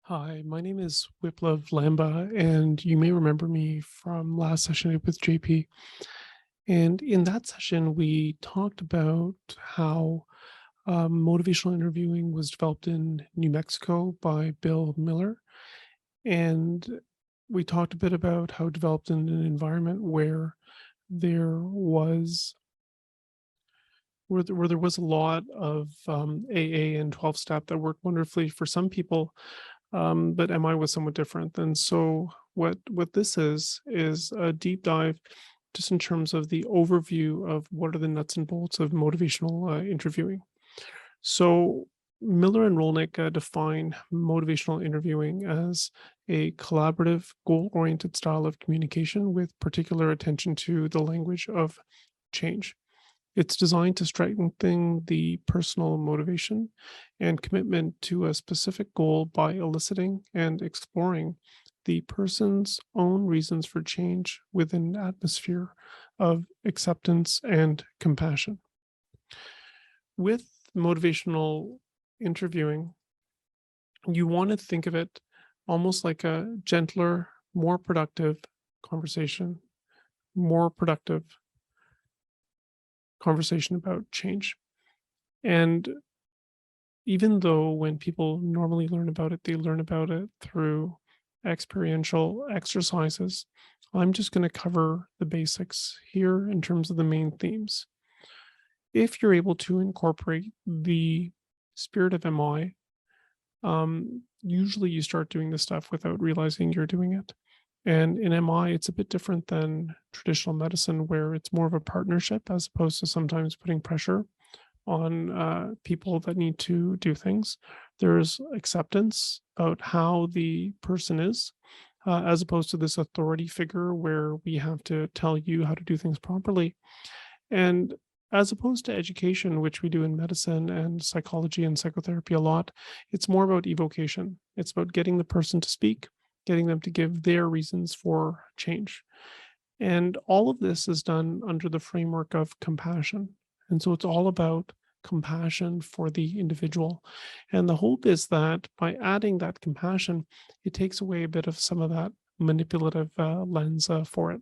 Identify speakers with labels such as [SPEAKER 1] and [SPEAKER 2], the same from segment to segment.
[SPEAKER 1] Hi, my name is Wiplove Lamba, and you may remember me from last session with JP. And in that session, we talked about how motivational interviewing was developed in New Mexico by Bill Miller. And we talked a bit about how it developed in an environment where there was where there was a lot of AA and 12 step that worked wonderfully for some people, but MI was somewhat different. And so what this is a deep dive just in terms of the overview of what are the nuts and bolts of motivational interviewing. So Miller and Rolnick define motivational interviewing as a collaborative, goal-oriented style of communication with particular attention to the language of change. It's designed to strengthen the personal motivation and commitment to a specific goal by eliciting and exploring the person's own reasons for change within an atmosphere of acceptance and compassion. With motivational interviewing, you want to think of it almost like a gentler, more productive conversation, more productive conversation about change. And even though when people normally learn about it, they learn about it through experiential exercises, I'm just going to cover the basics here in terms of the main themes. If you're able to incorporate the spirit of MI, usually you start doing this stuff without realizing you're doing it. And in MI, it's a bit different than traditional medicine, where it's more of a partnership as opposed to sometimes putting pressure on people that need to do things. There's acceptance about how the person is, as opposed to this authority figure where we have to tell you how to do things properly. And as opposed to education, which we do in medicine and psychology and psychotherapy a lot, it's more about evocation. It's about getting the person to speak, getting them to give their reasons for change. And all of this is done under the framework of compassion. And so it's all about compassion for the individual. And the hope is that by adding that compassion, it takes away a bit of some of that manipulative lens for it.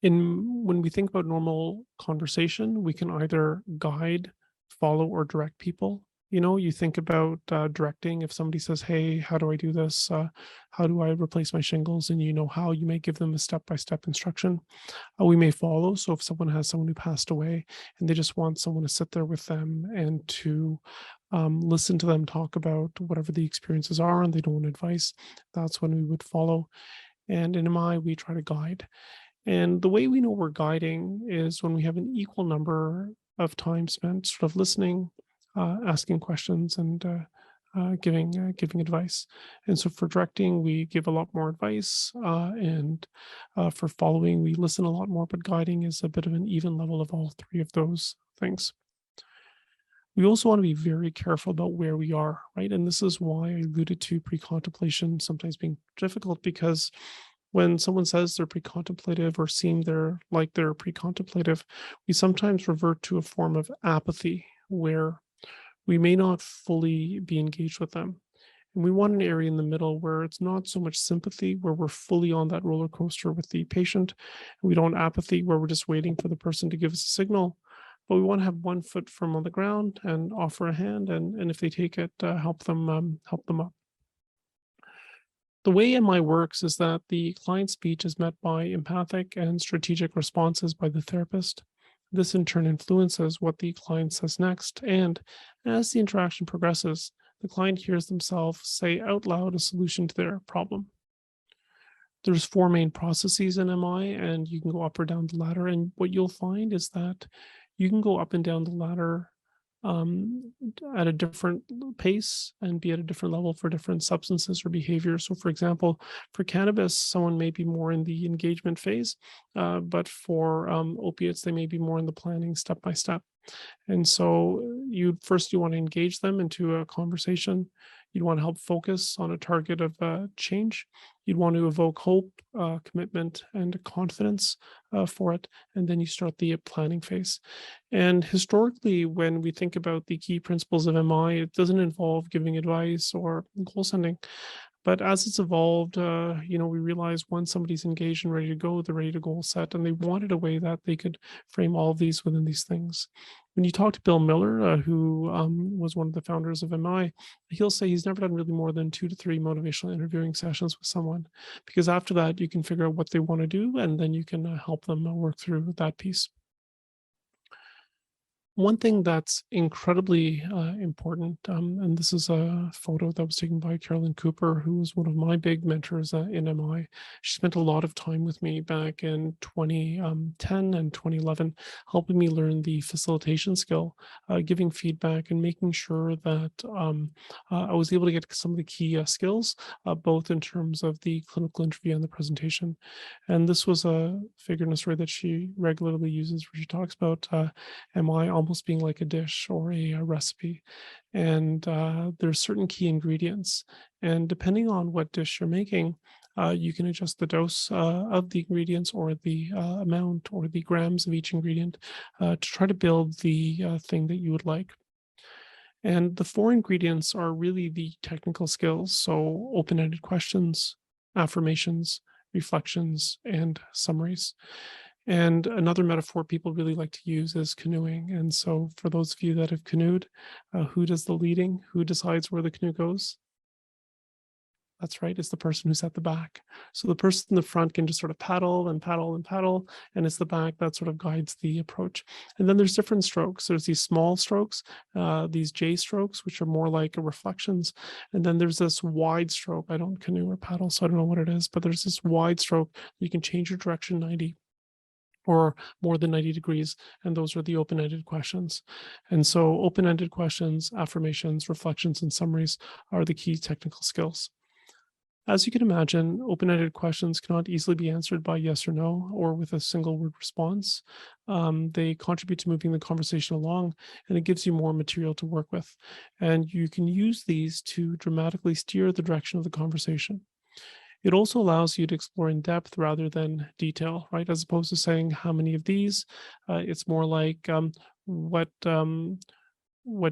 [SPEAKER 1] When we think about normal conversation, we can either guide, follow, or direct people. You know, you think about directing. If somebody says, "Hey, how do I do this? How do I replace my shingles?" and you know how, you may give them a step-by-step instruction. We may follow. So if someone has someone who passed away and they just want someone to sit there with them and to listen to them talk about whatever the experiences are, and they don't want advice, that's when we would follow. And in MI, we try to guide. And the way we know we're guiding is when we have an equal number of time spent sort of listening, asking questions, and giving advice. And so for directing, we give a lot more advice, and for following, we listen a lot more. But guiding is a bit of an even level of all three of those things. We also want to be very careful about where we are, right? And this is why I alluded to pre-contemplation sometimes being difficult, because when someone says they're pre-contemplative or seem they're pre-contemplative, we sometimes revert to a form of apathy where we may not fully be engaged with them. And we want an area in the middle where it's not so much sympathy, where we're fully on that roller coaster with the patient. And we don't apathy where we're just waiting for the person to give us a signal. But we want to have one foot firm on the ground and offer a hand. And if they take it, help them up. The way MI works is that the client speech is met by empathic and strategic responses by the therapist. This in turn influences what the client says next. And as the interaction progresses, the client hears themselves say out loud a solution to their problem. There's four main processes in MI, and you can go up or down the ladder. And what you'll find is that you can go up and down the ladder um, at a different pace and be at a different level for different substances or behaviors. So, for example, for cannabis, someone may be more in the engagement phase, but for opiates, they may be more in the planning step by step. And so, you want to engage them into a conversation. You'd want to help focus on a target of change. You'd want to evoke hope, commitment, and confidence for it. And then you start the planning phase. And historically, when we think about the key principles of MI, it doesn't involve giving advice or goal setting. But as it's evolved, we realize once somebody's engaged and ready to go, they're ready to goal set, and they wanted a way that they could frame all of these within these things. When you talk to Bill Miller, who was one of the founders of MI, he'll say he's never done really more than 2 to 3 motivational interviewing sessions with someone, because after that, you can figure out what they want to do, and then you can help them work through that piece. One thing that's incredibly important, and this is a photo that was taken by Carolyn Cooper, who was one of my big mentors in MI. She spent a lot of time with me back in 2010 and 2011, helping me learn the facilitation skill, giving feedback, and making sure that I was able to get some of the key skills, both in terms of the clinical interview and the presentation. And this was a figure in a story that she regularly uses, where she talks about MI almost being like a dish or a recipe. And there's certain key ingredients. And depending on what dish you're making, you can adjust the dose of the ingredients, or the amount or the grams of each ingredient to try to build the thing that you would like. And the 4 ingredients are really the technical skills. So open-ended questions, affirmations, reflections, and summaries. And another metaphor people really like to use is canoeing. And so for those of you that have canoed, who does the leading? Who decides where the canoe goes? That's right, it's the person who's at the back. So the person in the front can just sort of paddle and paddle and paddle, and it's the back that sort of guides the approach. And then there's different strokes. There's these small strokes, these J strokes, which are more like reflections. And then there's this wide stroke. I don't canoe or paddle, so I don't know what it is, but there's this wide stroke. You can change your direction 90 or more than 90 degrees, and those are the open-ended questions. And so open-ended questions, affirmations, reflections, and summaries are the key technical skills. As you can imagine, open-ended questions cannot easily be answered by yes or no, or with a single word response. They contribute to moving the conversation along, and it gives you more material to work with. And you can use these to dramatically steer the direction of the conversation. It also allows you to explore in depth rather than detail, right? As opposed to saying how many of these, it's more like what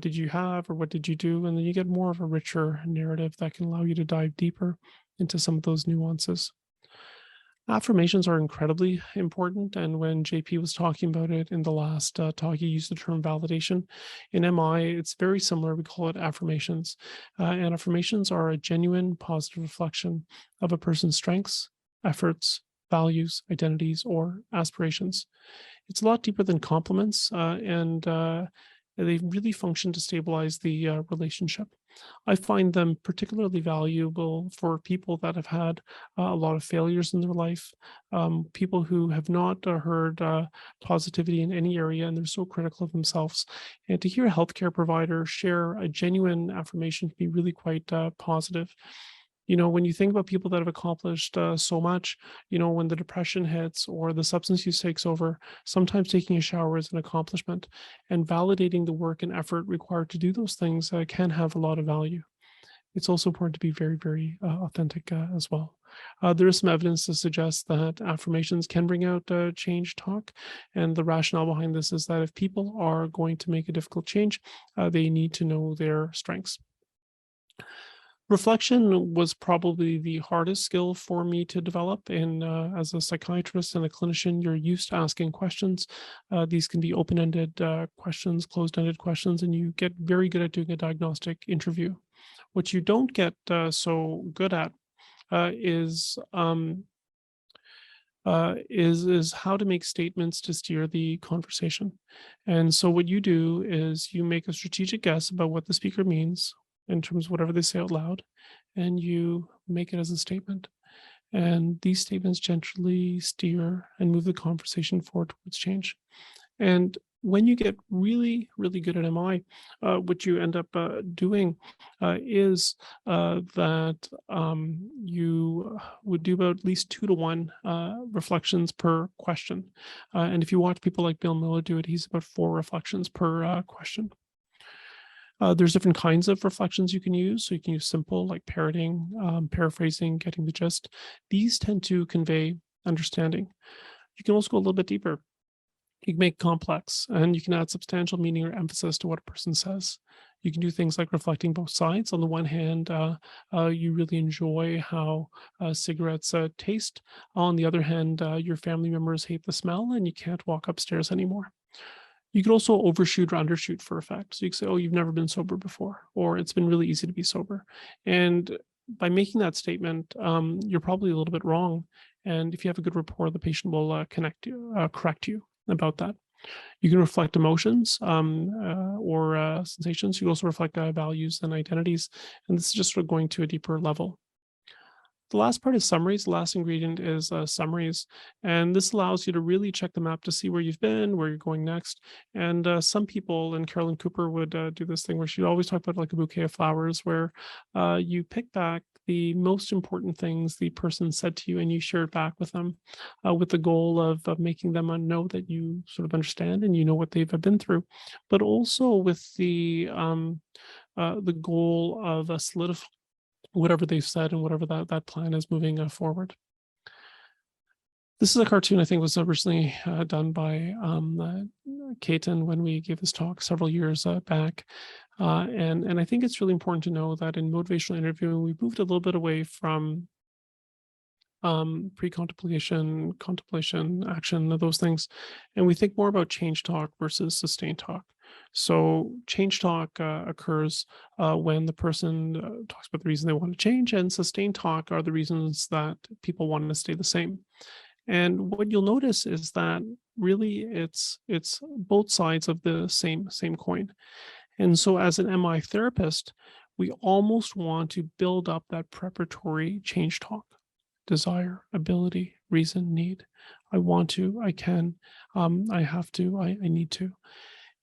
[SPEAKER 1] did you have, or what did you do? And then you get more of a richer narrative that can allow you to dive deeper into some of those nuances. Affirmations are incredibly important. And when JP was talking about it in the last talk, he used the term validation. In MI, it's very similar. We call it affirmations. And affirmations are a genuine positive reflection of a person's strengths, efforts, values, identities, or aspirations. It's a lot deeper than compliments, and they really function to stabilize the relationship. I find them particularly valuable for people that have had a lot of failures in their life, people who have not heard positivity in any area, and they're so critical of themselves. And to hear a healthcare provider share a genuine affirmation can be really quite positive. When you think about people that have accomplished so much, when the depression hits or the substance use takes over, sometimes taking a shower is an accomplishment, and validating the work and effort required to do those things can have a lot of value. It's also important to be very, very authentic as well. There is some evidence to suggest that affirmations can bring out change talk. And the rationale behind this is that if people are going to make a difficult change, they need to know their strengths. Reflection was probably the hardest skill for me to develop. And as a psychiatrist and a clinician, you're used to asking questions. These can be open-ended questions, closed-ended questions, and you get very good at doing a diagnostic interview. What you don't get so good at is how to make statements to steer the conversation. And so what you do is you make a strategic guess about what the speaker means in terms of whatever they say out loud, and you make it as a statement. And these statements gently steer and move the conversation forward towards change. And when you get really, really good at MI, what you end up doing is that you would do about at least 2 to 1 reflections per question. And if you watch people like Bill Miller do it, he's about 4 reflections per question. There's different kinds of reflections you can use. So you can use simple, like parroting, paraphrasing, getting the gist. These tend to convey understanding. You can also go a little bit deeper. You can make complex, and you can add substantial meaning or emphasis to what a person says. You can do things like reflecting both sides. On the one hand, you really enjoy how cigarettes taste. On the other hand, your family members hate the smell and you can't walk upstairs anymore. You could also overshoot or undershoot for effect. So you could say, oh, you've never been sober before, or it's been really easy to be sober. And by making that statement, you're probably a little bit wrong. And if you have a good rapport, the patient will correct you about that. You can reflect emotions or sensations. You can also reflect values and identities. And this is just sort of going to a deeper level. The last part is summaries. The last ingredient is summaries. And this allows you to really check the map to see where you've been, where you're going next. And some people, and Carolyn Cooper would do this thing where she'd always talk about like a bouquet of flowers, where you pick back the most important things the person said to you and you share it back with them with the goal of making them know that you sort of understand and you know what they've been through, but also with the goal of solidifying whatever they've said and whatever that plan is moving forward. This is a cartoon I think was originally done by Caton when we gave this talk several years back. And I think it's really important to know that in motivational interviewing, we moved a little bit away from pre-contemplation, contemplation, action, those things. And we think more about change talk versus sustain talk. So change talk occurs when the person talks about the reason they want to change, and sustain talk are the reasons that people want to stay the same. And what you'll notice is that really it's both sides of the same coin. And so as an MI therapist, we almost want to build up that preparatory change talk. Desire, ability, reason, need. I want to, I can, I have to, I need to.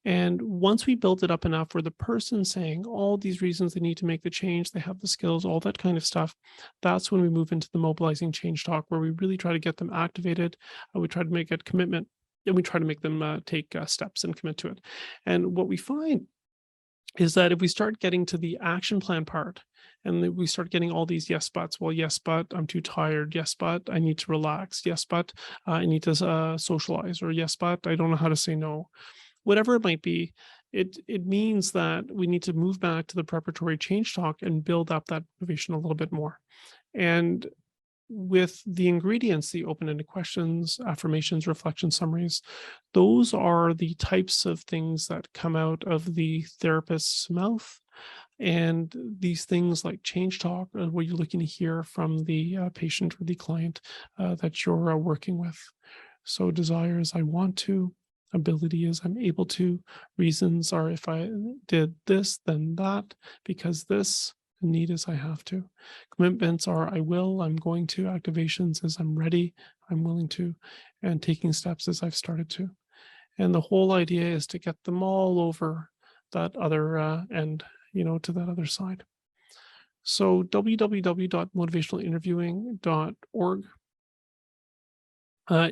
[SPEAKER 1] And once we build it up enough where the person saying all these reasons they need to make the change, they have the skills, all that kind of stuff, that's when we move into the mobilizing change talk, where we really try to get them activated. We try to make a commitment, and we try to make them take steps and commit to it. And what we find is that if we start getting to the action plan part, and we start getting all these yes buts, well, yes, but I'm too tired. Yes, but I need to relax. Yes, but I need to socialize. Or yes, but I don't know how to say no. Whatever it might be, it means that we need to move back to the preparatory change talk and build up that motivation a little bit more. And with the ingredients, the open-ended questions, affirmations, reflection summaries, those are the types of things that come out of the therapist's mouth. And these things like change talk are what you're looking to hear from the patient or the client that you're working with. So desire is I want to, ability is I'm able to, reasons are if I did this, then that, because this, need is I have to. Commitments are I will, I'm going to. Activations is I'm ready, I'm willing to. And taking steps is I've started to. And the whole idea is to get them all over that other end, to that other side. So www.motivationalinterviewing.org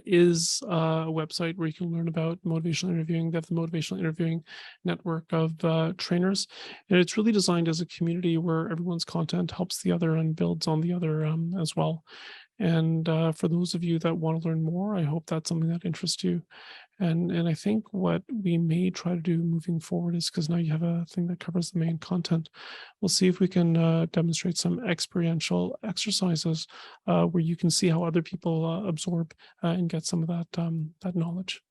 [SPEAKER 1] is a website where you can learn about motivational interviewing. They have the motivational interviewing network of trainers, and it's really designed as a community where everyone's content helps the other and builds on the other as well. And for those of you that want to learn more, I hope that's something that interests you. And I think what we may try to do moving forward is, because now you have a thing that covers the main content, we'll see if we can demonstrate some experiential exercises where you can see how other people absorb and get some of that knowledge.